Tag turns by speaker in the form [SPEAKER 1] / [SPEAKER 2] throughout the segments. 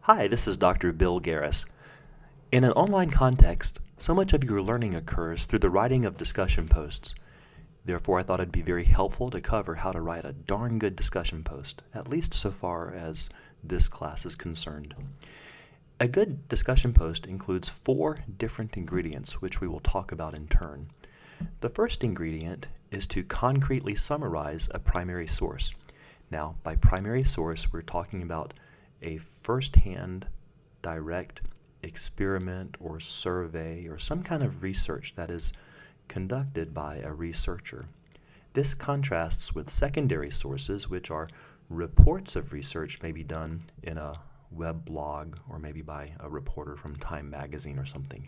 [SPEAKER 1] Hi, this is Dr. Bill Garris. In an online context, so much of your learning occurs through the writing of discussion posts. Therefore, I thought it'd be very helpful to cover how to write a darn good discussion post, at least so far as this class is concerned. A good discussion post includes 4 different ingredients, which we will talk about in turn. The first ingredient is to concretely summarize a primary source. Now, by primary source, we're talking about a first-hand, direct experiment or survey or some kind of research that is conducted by a researcher. This contrasts with secondary sources, which are reports of research maybe done in a web blog or maybe by a reporter from Time magazine or something.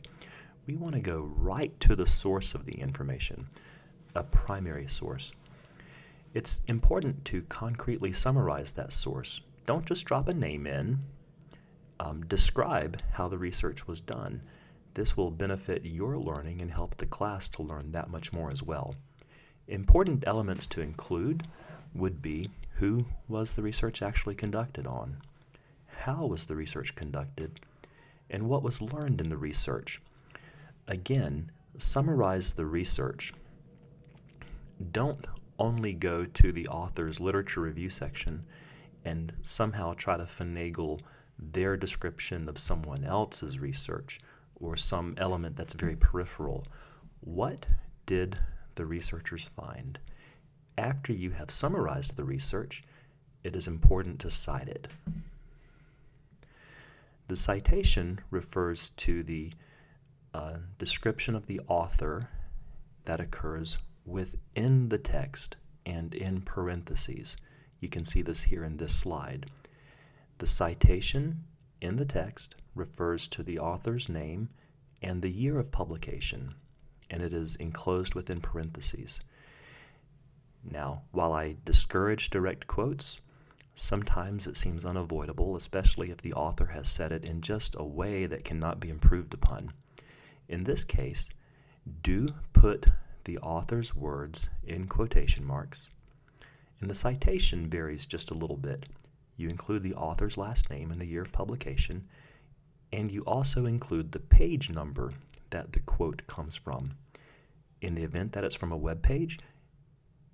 [SPEAKER 1] We want to go right to the source of the information, a primary source. It's important to concretely summarize that source. Don't just drop a name in. Describe how the research was done. This will benefit your learning and help the class to learn that much more as well. Important elements to include would be who was the research actually conducted on, how was the research conducted, and what was learned in the research. Again, summarize the research. Don't only go to the author's literature review section and somehow try to finagle their description of someone else's research or some element that's very peripheral. What did the researchers find? After you have summarized the research, it is important to cite it. The citation refers to the description of the author that occurs within the text and in parentheses. You can see this here in this slide. The citation in the text refers to the author's name and the year of publication, and it is enclosed within parentheses. Now, while I discourage direct quotes, sometimes it seems unavoidable, especially if the author has said it in just a way that cannot be improved upon. In this case, do put the author's words in quotation marks, and the citation varies just a little bit. You include the author's last name and the year of publication, and you also include the page number that the quote comes from. In the event that it's from a web page,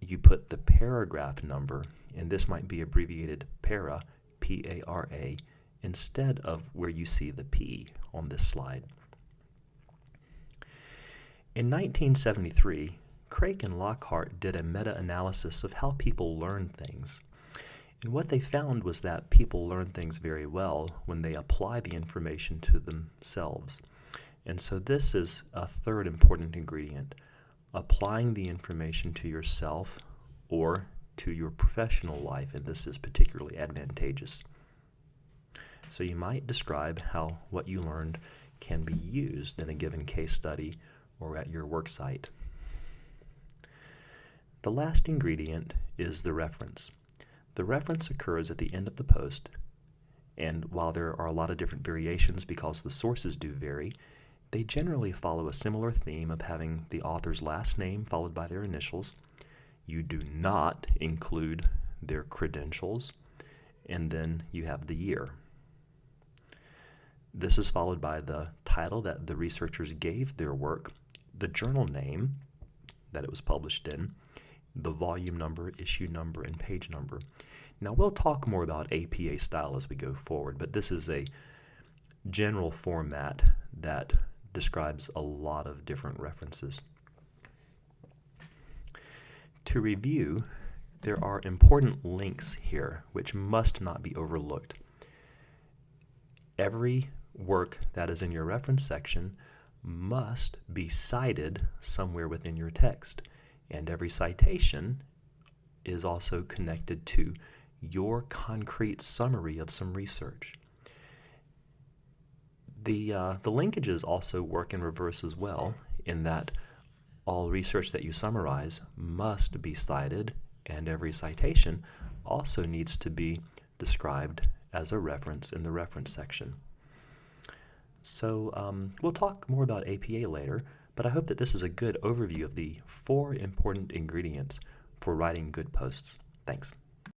[SPEAKER 1] you put the paragraph number, and this might be abbreviated para, P-A-R-A, instead of where you see the P on this slide. In 1973, Craik and Lockhart did a meta-analysis of how people learn things. And what they found was that people learn things very well when they apply the information to themselves. And so this is a third important ingredient, applying the information to yourself or to your professional life, and this is particularly advantageous. So you might describe how what you learned can be used in a given case study or at your work site. The last ingredient is the reference. The reference occurs at the end of the post, and while there are a lot of different variations because the sources do vary, they generally follow a similar theme of having the author's last name followed by their initials. You do not include their credentials, and then you have the year. This is followed by the title that the researchers gave their work, the journal name that it was published in, the volume number, issue number, and page number. Now we'll talk more about APA style as we go forward, but this is a general format that describes a lot of different references. To review, there are important links here which must not be overlooked. Every work that is in your reference section must be cited somewhere within your text, and every citation is also connected to your concrete summary of some research. The linkages also work in reverse as well, in that all research that you summarize must be cited, and every citation also needs to be described as a reference in the reference section. So we'll talk more about APA later, but I hope that this is a good overview of the 4 important ingredients for writing good posts. Thanks.